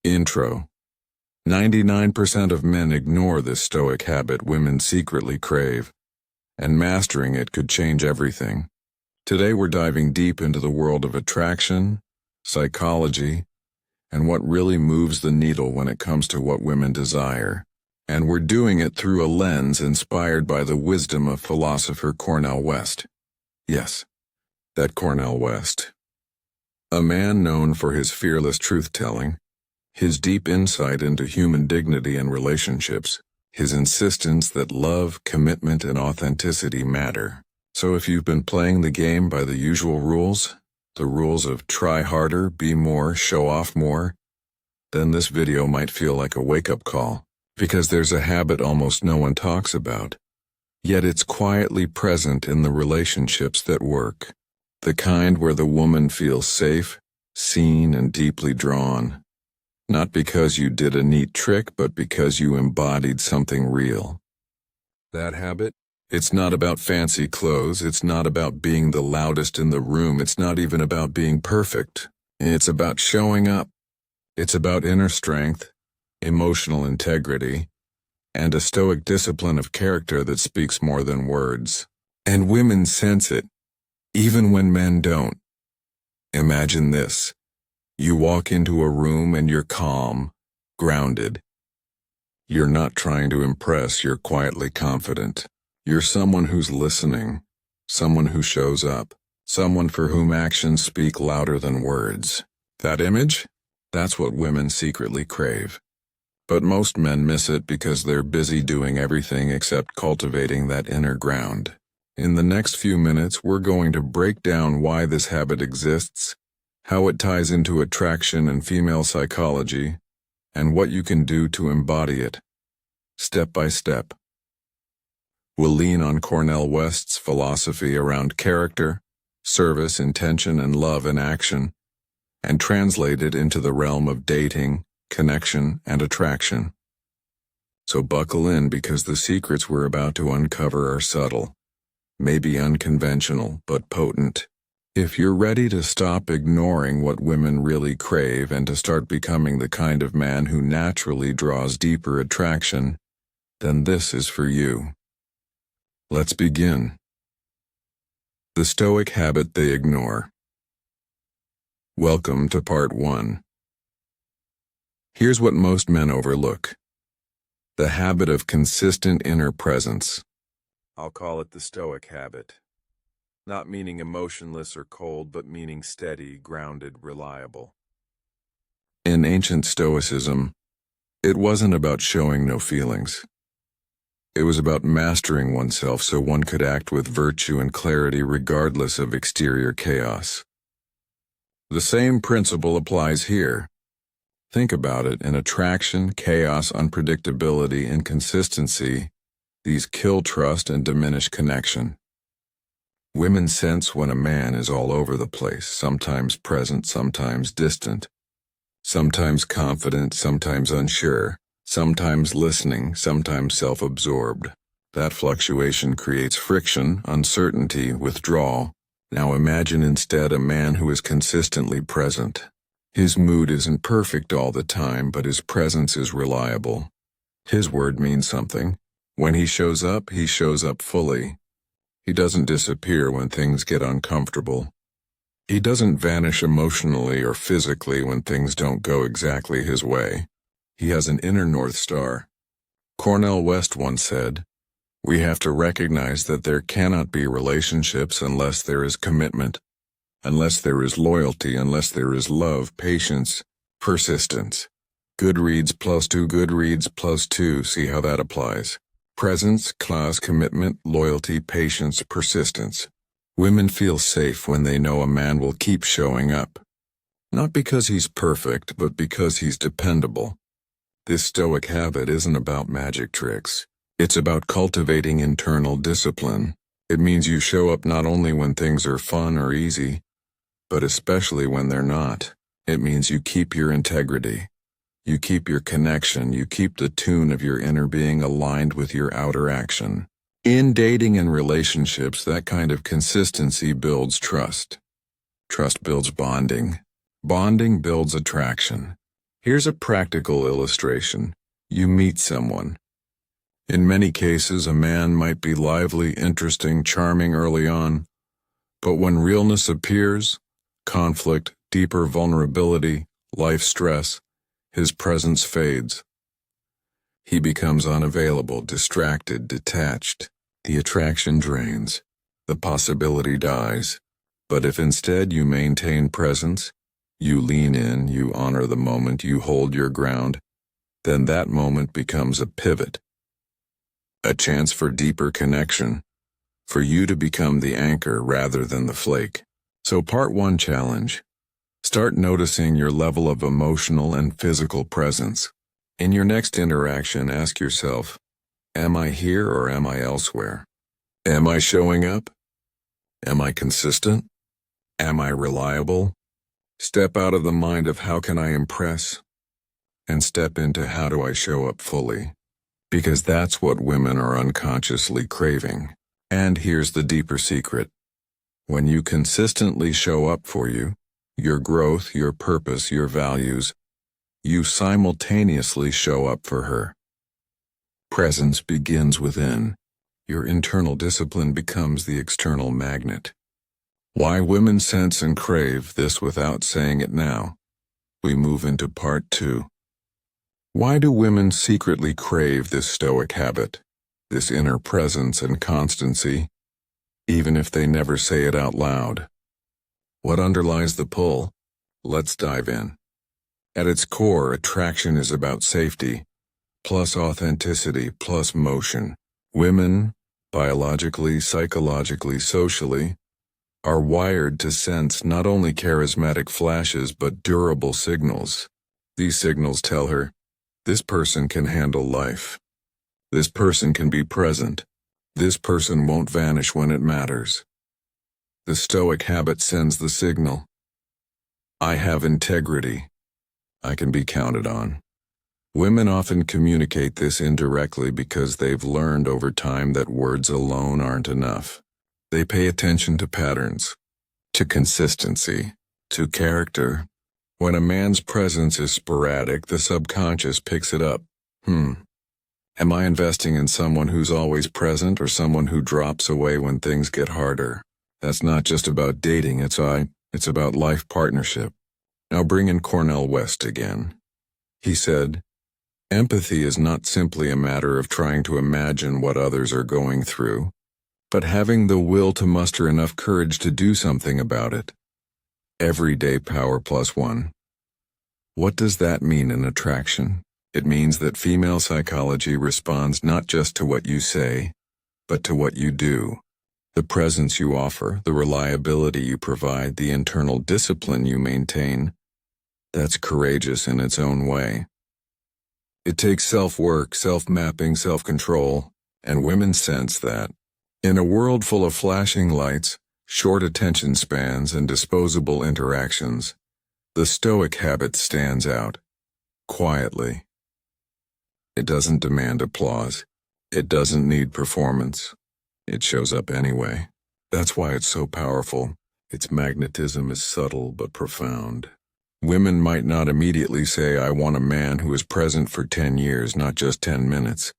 Intro. 99% of men ignore this stoic habit women secretly crave, and mastering it could change everything. Today we're diving deep into the world of attraction, psychology, and what really moves the needle when it comes to what women desire. And we're doing it through a lens inspired by the wisdom of philosopher Cornel West. Yes, that Cornel West. A man known for his fearless truth-telling, his deep insight into human dignity and relationships, his insistence that love, commitment, and authenticity matter. So if you've been playing the game by the usual rules, the rules of try harder, be more, show off more, then this video might feel like a wake-up call, because there's a habit almost no one talks about. Yet it's quietly present in the relationships that work. The kind where the woman feels safe, seen, and deeply drawn. Not because you did a neat trick, but because you embodied something real. That habit? It's not about fancy clothes, it's not about being the loudest in the room, it's not even about being perfect. It's about showing up. It's about inner strength, emotional integrity, and a stoic discipline of character that speaks more than words. And women sense it, even when men don't. Imagine this. You walk into a room and you're calm, grounded. You're not trying to impress, you're quietly confident. You're someone who's listening, someone who shows up, someone for whom actions speak louder than words. That image? That's what women secretly crave. But most men miss it because they're busy doing everything except cultivating that inner ground. In the next few minutes, we're going to break down why this habit exists, how it ties into attraction and female psychology, and what you can do to embody it, step by step. We'll lean on Cornel West's philosophy around character, service, intention, and love in action, and translate it into the realm of dating, connection, and attraction. So buckle in, because the secrets we're about to uncover are subtle, maybe unconventional, but potent. If you're ready to stop ignoring what women really crave and to start becoming the kind of man who naturally draws deeper attraction, then this is for you. Let's begin. The stoic habit they ignore. Welcome to part 1. Here's what most men overlook. The habit of consistent inner presence. I'll call it the stoic habit. Not meaning emotionless or cold, but meaning steady, grounded, reliable. In ancient Stoicism, it wasn't about showing no feelings. It was about mastering oneself so one could act with virtue and clarity regardless of exterior chaos. The same principle applies here. Think about it. In attraction, chaos, unpredictability, inconsistency, these kill trust and diminish connection. Women sense when a man is all over the place, sometimes present, sometimes distant, sometimes confident, sometimes unsure, sometimes listening, sometimes self-absorbed. That fluctuation creates friction, uncertainty, withdrawal. Now imagine instead a man who is consistently present. His mood isn't perfect all the time, but his presence is reliable. His word means something. When he shows up fully. He doesn't disappear when things get uncomfortable. He doesn't vanish emotionally or physically when things don't go exactly his way. He has an inner North Star. Cornel West once said, "We have to recognize that there cannot be relationships unless there is commitment, unless there is loyalty, unless there is love, patience, persistence." Goodreads +2, Goodreads +2, see how that applies. Presence, clause, commitment, loyalty, patience, persistence. Women feel safe when they know a man will keep showing up. Not because he's perfect, but because he's dependable. This stoic habit isn't about magic tricks. It's about cultivating internal discipline. It means you show up not only when things are fun or easy, but especially when they're not. It means you keep your integrity. You keep your connection, you keep the tune of your inner being aligned with your outer action. In dating and relationships, that kind of consistency builds trust. Trust builds bonding. Bonding builds attraction. Here's a practical illustration. You meet someone. In many cases, a man might be lively, interesting, charming early on, but when realness appears, conflict, deeper vulnerability, life stress, his presence fades. He becomes unavailable, distracted, detached. The attraction drains. The possibility dies. But if instead you maintain presence, you lean in, you honor the moment, you hold your ground, then that moment becomes a pivot. A chance for deeper connection, for you to become the anchor rather than the flake. So part 1 challenge. Start noticing your level of emotional and physical presence. In your next interaction, ask yourself, am I here or am I elsewhere? Am I showing up? Am I consistent? Am I reliable? Step out of the mind of how can I impress, and step into how do I show up fully. Because that's what women are unconsciously craving. And here's the deeper secret. When you consistently show up for you, your growth, your purpose, your values, you simultaneously show up for her. Presence begins within. Your internal discipline becomes the external magnet. Why women sense and crave this without saying it now. We move into part 2. Why do women secretly crave this stoic habit, this inner presence and constancy, even if they never say it out loud? What underlies the pull? Let's dive in. At its core, attraction is about safety, plus authenticity, plus motion. Women, biologically, psychologically, socially, are wired to sense not only charismatic flashes but durable signals. These signals tell her, this person can handle life. This person can be present. This person won't vanish when it matters. The stoic habit sends the signal. I have integrity. I can be counted on. Women often communicate this indirectly because they've learned over time that words alone aren't enough. They pay attention to patterns, to consistency, to character. When a man's presence is sporadic, the subconscious picks it up. Am I investing in someone who's always present or someone who drops away when things get harder? That's not just about dating, it's about life partnership. Now bring in Cornel West again. He said, empathy is not simply a matter of trying to imagine what others are going through, but having the will to muster enough courage to do something about it. Everyday power +1. What does that mean in attraction? It means that female psychology responds not just to what you say, but to what you do. The presence you offer, the reliability you provide, the internal discipline you maintain, that's courageous in its own way. It takes self-work, self-mapping, self-control, and women sense that. In a world full of flashing lights, short attention spans, and disposable interactions, the stoic habit stands out, quietly. It doesn't demand applause. It doesn't need performance. It shows up anyway. That's why it's so powerful. Its magnetism is subtle but profound. Women might not immediately say, I want a man who is present for 10 years, not just 10 minutes.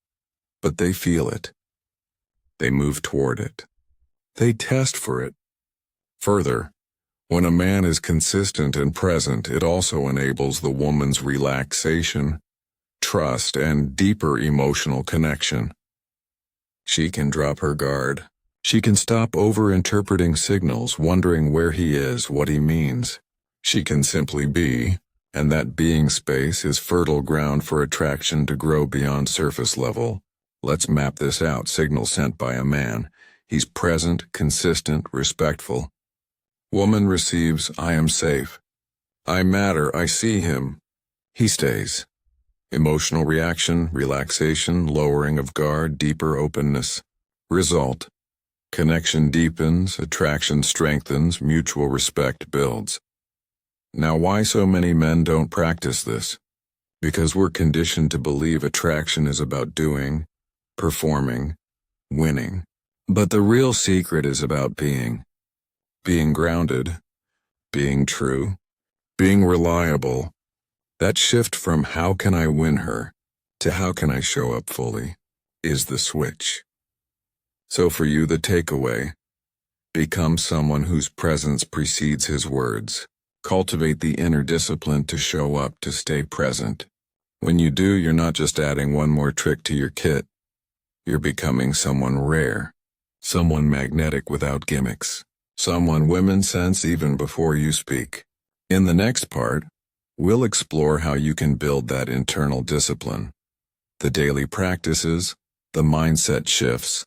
But they feel it. They move toward it. They test for it. Further, when a man is consistent and present, it also enables the woman's relaxation, trust, and deeper emotional connection. She can drop her guard. She can stop over-interpreting signals, wondering where he is, what he means. She can simply be, and that being space is fertile ground for attraction to grow beyond surface level. Let's map this out. Signal sent by a man. He's present, consistent, respectful. Woman receives, I am safe. I matter, I see him. He stays. Emotional reaction, relaxation, lowering of guard, deeper openness. Result. Connection deepens, attraction strengthens, mutual respect builds. Now, why so many men don't practice this? Because we're conditioned to believe attraction is about doing, performing, winning. But the real secret is about being. Being grounded, being true, being reliable, That shift from how can I win her to how can I show up fully is the switch. So for you, the takeaway: become someone whose presence precedes his words. Cultivate the inner discipline to show up, to stay present. When you do, you're not just adding one more trick to your kit. You're becoming someone rare, someone magnetic without gimmicks, someone women sense even before you speak. In the next part, we'll explore how you can build that internal discipline, the daily practices, the mindset shifts,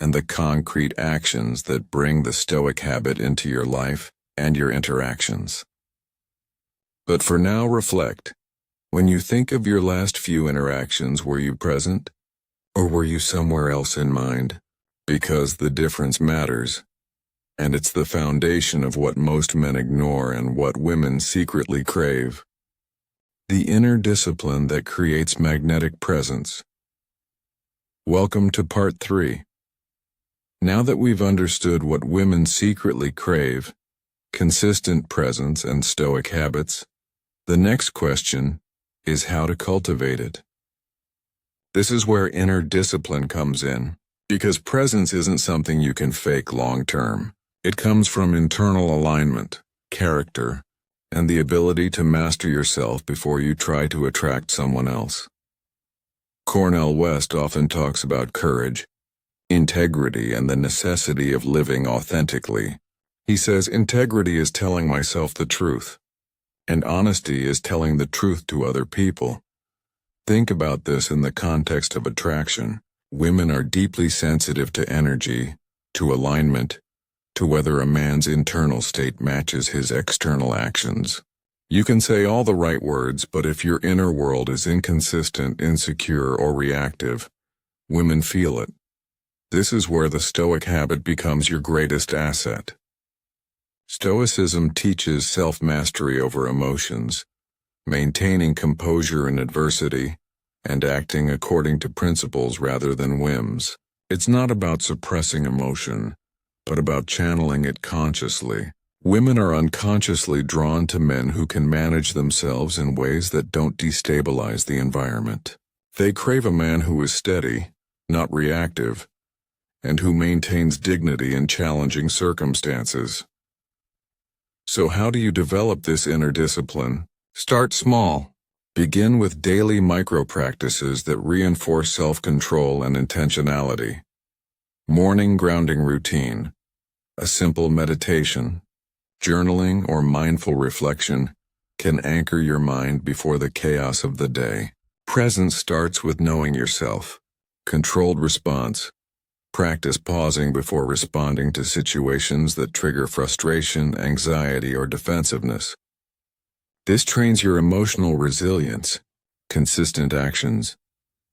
and the concrete actions that bring the Stoic habit into your life and your interactions. But for now, reflect. When you think of your last few interactions, were you present? Or were you somewhere else in mind? Because the difference matters. And it's the foundation of what most men ignore and what women secretly crave. The inner discipline that creates magnetic presence. Welcome to part 3. Now that we've understood what women secretly crave, consistent presence and Stoic habits, the next question is how to cultivate it. This is where inner discipline comes in, because presence isn't something you can fake long-term. It comes from internal alignment, character, and the ability to master yourself before you try to attract someone else. Cornel West often talks about courage, integrity, and the necessity of living authentically. He says integrity is telling myself the truth, and honesty is telling the truth to other people. Think about this in the context of attraction. Women are deeply sensitive to energy, to alignment, to whether a man's internal state matches his external actions. You can say all the right words, but if your inner world is inconsistent, insecure, or reactive, women feel it. This is where the Stoic habit becomes your greatest asset. Stoicism teaches self-mastery over emotions, maintaining composure in adversity, and acting according to principles rather than whims. It's not about suppressing emotion, but about channeling it consciously. Women are unconsciously drawn to men who can manage themselves in ways that don't destabilize the environment. They crave a man who is steady, not reactive, and who maintains dignity in challenging circumstances. So how do you develop this inner discipline? Start small. Begin with daily micro-practices that reinforce self-control and intentionality. Morning grounding routine, a simple meditation, journaling, or mindful reflection can anchor your mind before the chaos of the day. Presence starts with knowing yourself. Controlled response. Practice pausing before responding to situations that trigger frustration, anxiety, or defensiveness. This trains your emotional resilience. Consistent actions.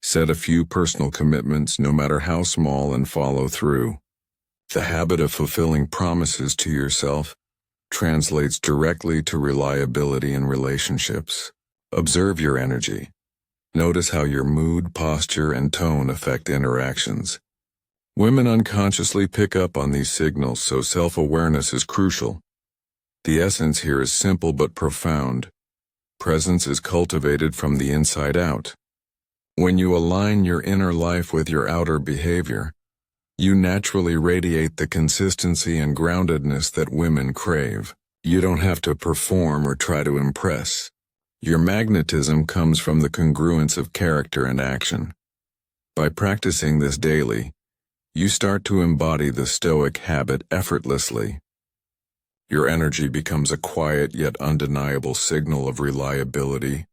Set a few personal commitments, no matter how small, and follow through. The habit of fulfilling promises to yourself translates directly to reliability in relationships. Observe your energy. Notice how your mood, posture, and tone affect interactions. Women unconsciously pick up on these signals, so self-awareness is crucial. The essence here is simple but profound. Presence is cultivated from the inside out. When you align your inner life with your outer behavior, you naturally radiate the consistency and groundedness that women crave. You don't have to perform or try to impress. Your magnetism comes from the congruence of character and action. By practicing this daily, you start to embody the Stoic habit effortlessly. Your energy becomes a quiet yet undeniable signal of reliability,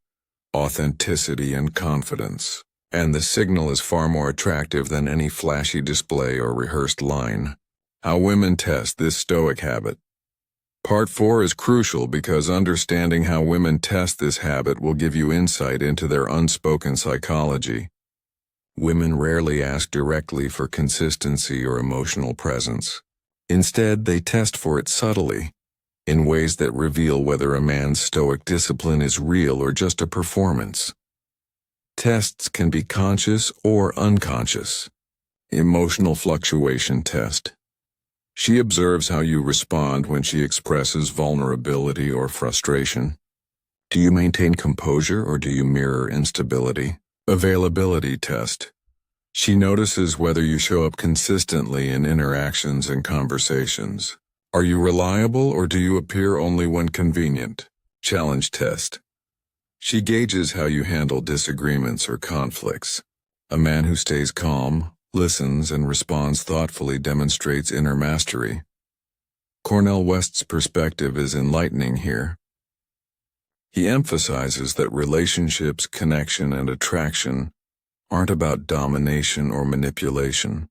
authenticity, and confidence. And the signal is far more attractive than any flashy display or rehearsed line. How women test this Stoic habit. Part 4 is crucial because understanding how women test this habit will give you insight into their unspoken psychology. Women rarely ask directly for consistency or emotional presence. Instead, they test for it subtly, in ways that reveal whether a man's Stoic discipline is real or just a performance. Tests can be conscious or unconscious. Emotional fluctuation test. She observes how you respond when she expresses vulnerability or frustration. Do you maintain composure or do you mirror instability? Availability test. She notices whether you show up consistently in interactions and conversations. Are you reliable or do you appear only when convenient? Challenge test. She gauges how you handle disagreements or conflicts. A man who stays calm, listens, and responds thoughtfully demonstrates inner mastery. Cornel West's perspective is enlightening here. He emphasizes that relationships, connection, and attraction aren't about domination or manipulation.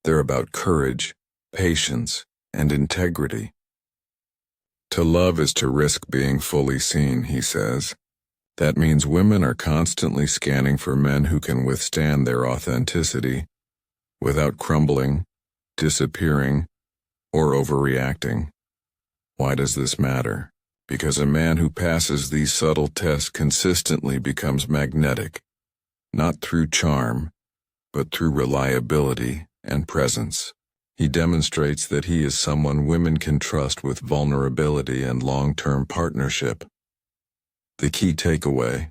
They're about courage, patience, and integrity. To love is to risk being fully seen, he says. That means women are constantly scanning for men who can withstand their authenticity without crumbling, disappearing, or overreacting. Why does this matter? Because a man who passes these subtle tests consistently becomes magnetic, not through charm, but through reliability and presence. He demonstrates that he is someone women can trust with vulnerability and long-term partnership. The key takeaway: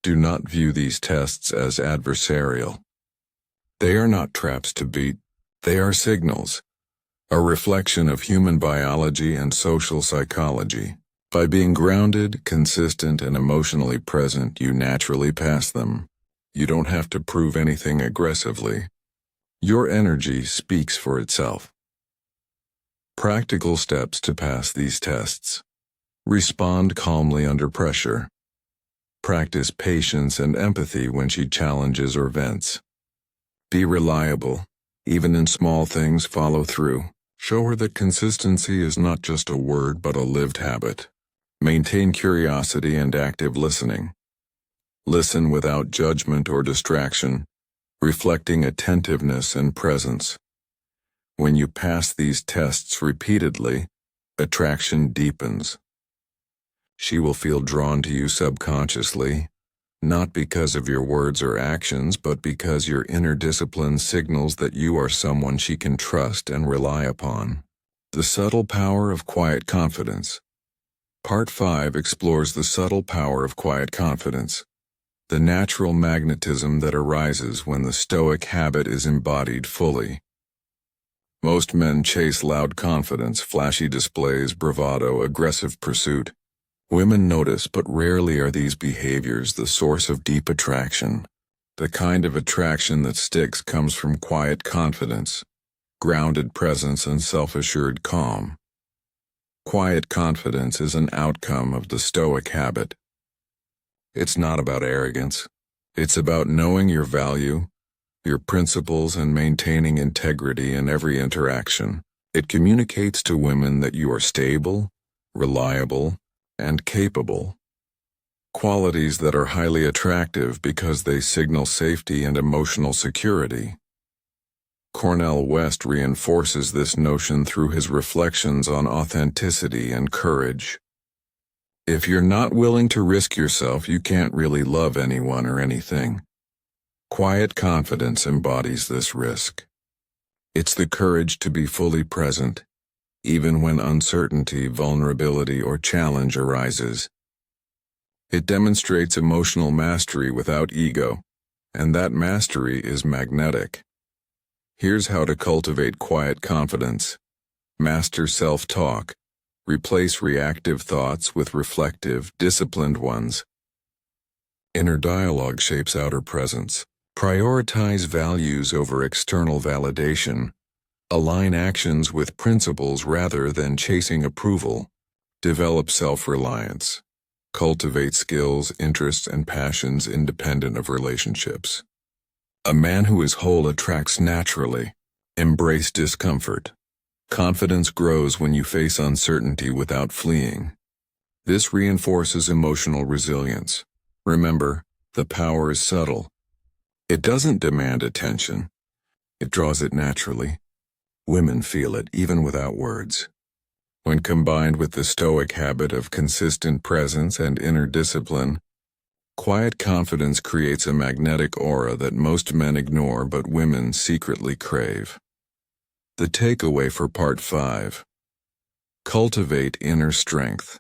do not view these tests as adversarial. They are not traps to beat, they are signals, a reflection of human biology and social psychology. By being grounded, consistent, and emotionally present, you naturally pass them. You don't have to prove anything aggressively. Your energy speaks for itself. Practical steps to pass these tests. Respond calmly under pressure. Practice patience and empathy when she challenges or vents. Be reliable. Even in small things, follow through. Show her that consistency is not just a word but a lived habit. Maintain curiosity and active listening. Listen without judgment or distraction, reflecting attentiveness and presence. When you pass these tests repeatedly, attraction deepens. She will feel drawn to you subconsciously, not because of your words or actions, but because your inner discipline signals that you are someone she can trust and rely upon. The subtle power of quiet confidence. Part 5 explores the subtle power of quiet confidence, the natural magnetism that arises when the Stoic habit is embodied fully. Most men chase loud confidence, flashy displays, bravado, aggressive pursuit. Women notice, but rarely are these behaviors the source of deep attraction. The kind of attraction that sticks comes from quiet confidence, grounded presence, and self-assured calm. Quiet confidence is an outcome of the Stoic habit. It's not about arrogance. It's about knowing your value, your principles, and maintaining integrity in every interaction. It communicates to women that you are stable, reliable, and capable. Qualities that are highly attractive because they signal safety and emotional security. Cornel West reinforces this notion through his reflections on authenticity and courage. If you're not willing to risk yourself, you can't really love anyone or anything. Quiet confidence embodies this risk. It's the courage to be fully present, even when uncertainty, vulnerability, or challenge arises. It demonstrates emotional mastery without ego, and that mastery is magnetic. Here's how to cultivate quiet confidence. Master self-talk. Replace reactive thoughts with reflective, disciplined ones. Inner dialogue shapes outer presence. Prioritize values over external validation. Align actions with principles rather than chasing approval. Develop self-reliance. Cultivate skills, interests, and passions independent of relationships. A man who is whole attracts naturally. Embrace discomfort. Confidence grows when you face uncertainty without fleeing. This reinforces emotional resilience. Remember, the power is subtle. It doesn't demand attention. It draws it naturally. Women feel it even without words. When combined with the Stoic habit of consistent presence and inner discipline, quiet confidence creates a magnetic aura that most men ignore but women secretly crave. The takeaway for Part 5. Cultivate inner strength.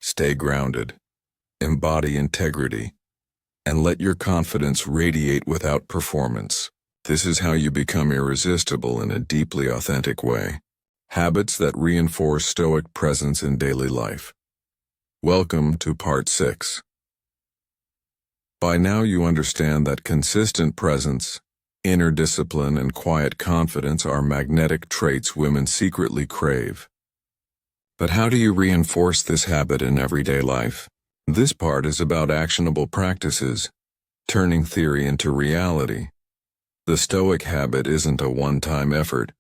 Stay grounded. embody integrity, and let your confidence radiate without performance. This is how you become irresistible in a deeply authentic way. Habits that reinforce Stoic presence in daily life. Welcome to Part 6. By now you understand that consistent presence, inner discipline, and quiet confidence are magnetic traits women secretly crave. But how do you reinforce this habit in everyday life? This part is about actionable practices, turning theory into reality. The Stoic habit isn't a one-time effort.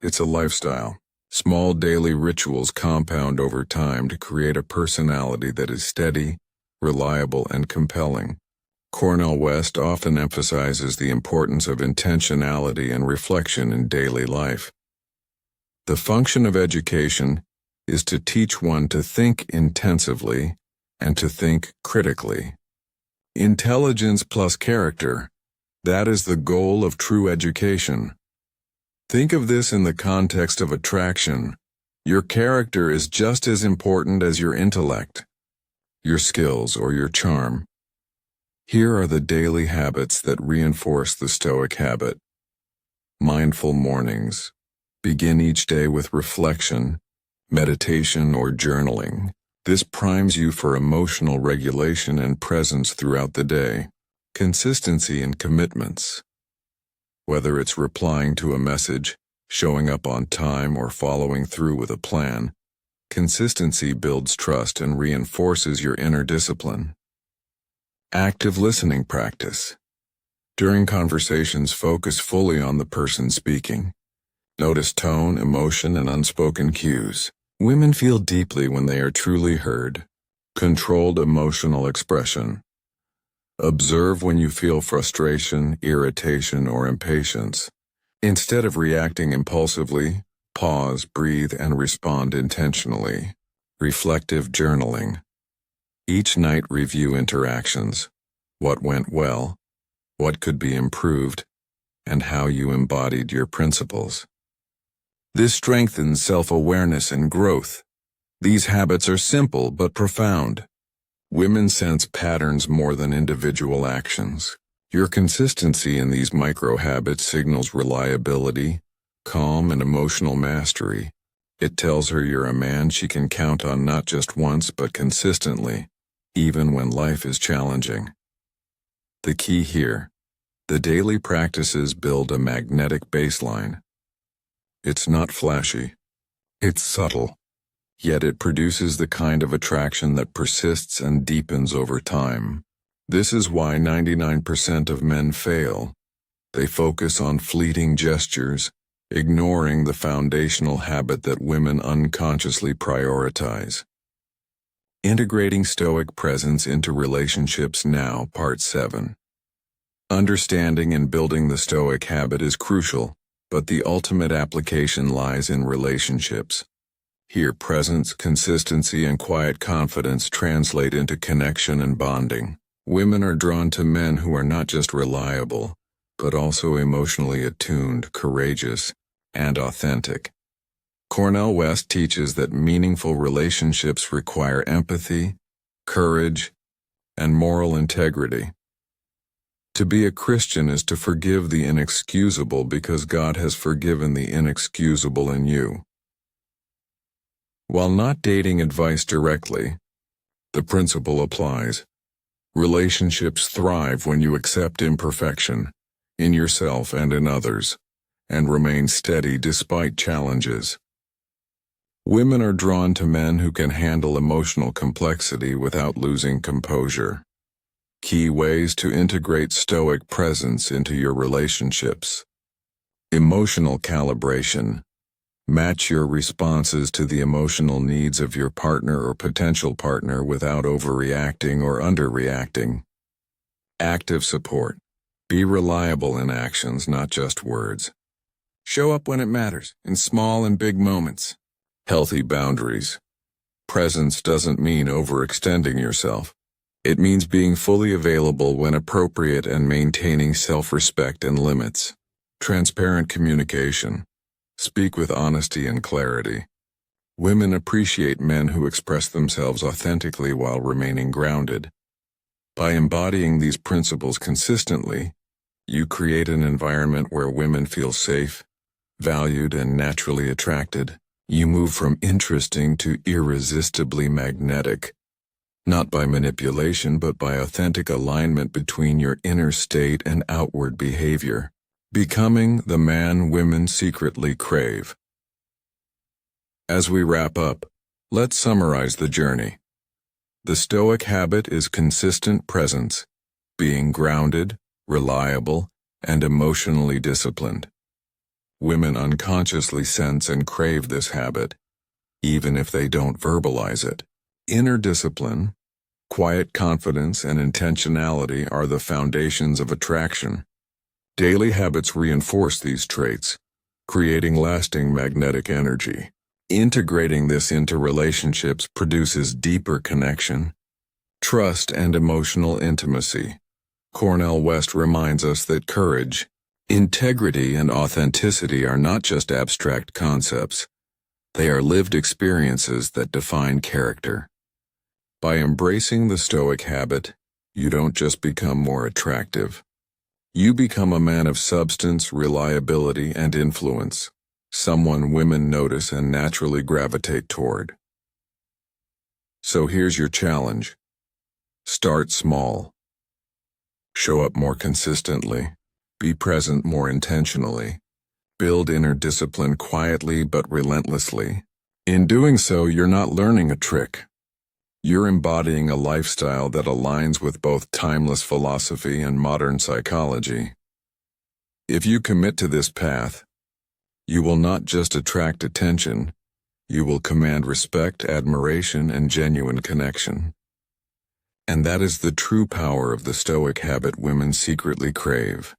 It's a lifestyle. Small daily rituals compound over time to create a personality that is steady, reliable, and compelling. Cornel West often emphasizes the importance of intentionality and reflection in daily life. The function of education is to teach one to think intensively and to think critically. Intelligence plus character, that is the goal of true education. Think of this in the context of attraction. Your character is just as important as your intellect, your skills, or your charm. Here are the daily habits that reinforce the Stoic habit. Mindful mornings. Begin each day with reflection, meditation, or journaling. This primes you for emotional regulation and presence throughout the day. Consistency and commitments. Whether it's replying to a message, showing up on time, or following through with a plan, consistency builds trust and reinforces your inner discipline. Active listening practice. During conversations, focus fully on the person speaking. Notice tone, emotion, and unspoken cues. Women feel deeply when they are truly heard. Controlled emotional expression. Observe when you feel frustration, irritation, or impatience. Instead of reacting impulsively, pause, breathe, and respond intentionally. Reflective journaling. Each night review interactions. What went well, what could be improved, and how you embodied your principles. This strengthens self-awareness and growth. These habits are simple but profound. Women sense patterns more than individual actions. Your consistency in these micro-habits signals reliability, calm, and emotional mastery. It tells her you're a man she can count on not just once but consistently, even when life is challenging. The key here: the daily practices build a magnetic baseline. It's not flashy. It's subtle. Yet it produces the kind of attraction that persists and deepens over time. This is why 99% of men fail. They focus on fleeting gestures, ignoring the foundational habit that women unconsciously prioritize. Integrating Stoic presence into relationships now, Part 7. Understanding and building the Stoic habit is crucial, but the ultimate application lies in relationships. Here, presence, consistency, and quiet confidence translate into connection and bonding. Women are drawn to men who are not just reliable, but also emotionally attuned, courageous, and authentic. Cornel West teaches that meaningful relationships require empathy, courage, and moral integrity. To be a Christian is to forgive the inexcusable because God has forgiven the inexcusable in you. While not dating advice directly, the principle applies. Relationships thrive when you accept imperfection, in yourself and in others, and remain steady despite challenges. Women are drawn to men who can handle emotional complexity without losing composure. Key ways to integrate Stoic presence into your relationships. Emotional calibration. Match your responses to the emotional needs of your partner or potential partner without overreacting or underreacting. Active support. Be reliable in actions, not just words. Show up when it matters, in small and big moments. Healthy boundaries. Presence doesn't mean overextending yourself. It means being fully available when appropriate and maintaining self-respect and limits. Transparent communication. Speak with honesty and clarity. Women appreciate men who express themselves authentically while remaining grounded. By embodying these principles consistently, you create an environment where women feel safe, valued, and naturally attracted. You move from interesting to irresistibly magnetic, not by manipulation but by authentic alignment between your inner state and outward behavior, becoming the man women secretly crave. As we wrap up, let's summarize the journey. The Stoic habit is consistent presence, being grounded, reliable, and emotionally disciplined. Women unconsciously sense and crave this habit, even if they don't verbalize it. Inner discipline, quiet confidence, and intentionality are the foundations of attraction. Daily habits reinforce these traits, creating lasting magnetic energy. Integrating this into relationships produces deeper connection, trust, and emotional intimacy. Cornel West reminds us that courage, integrity, and authenticity are not just abstract concepts. They are lived experiences that define character. By embracing the Stoic habit, you don't just become more attractive. You become a man of substance, reliability, and influence, someone women notice and naturally gravitate toward. So here's your challenge. Start small. Show up more consistently. Be present more intentionally. Build inner discipline quietly but relentlessly. In doing so, you're not learning a trick. You're embodying a lifestyle that aligns with both timeless philosophy and modern psychology. If you commit to this path, you will not just attract attention, you will command respect, admiration, and genuine connection. And that is the true power of the Stoic habit women secretly crave.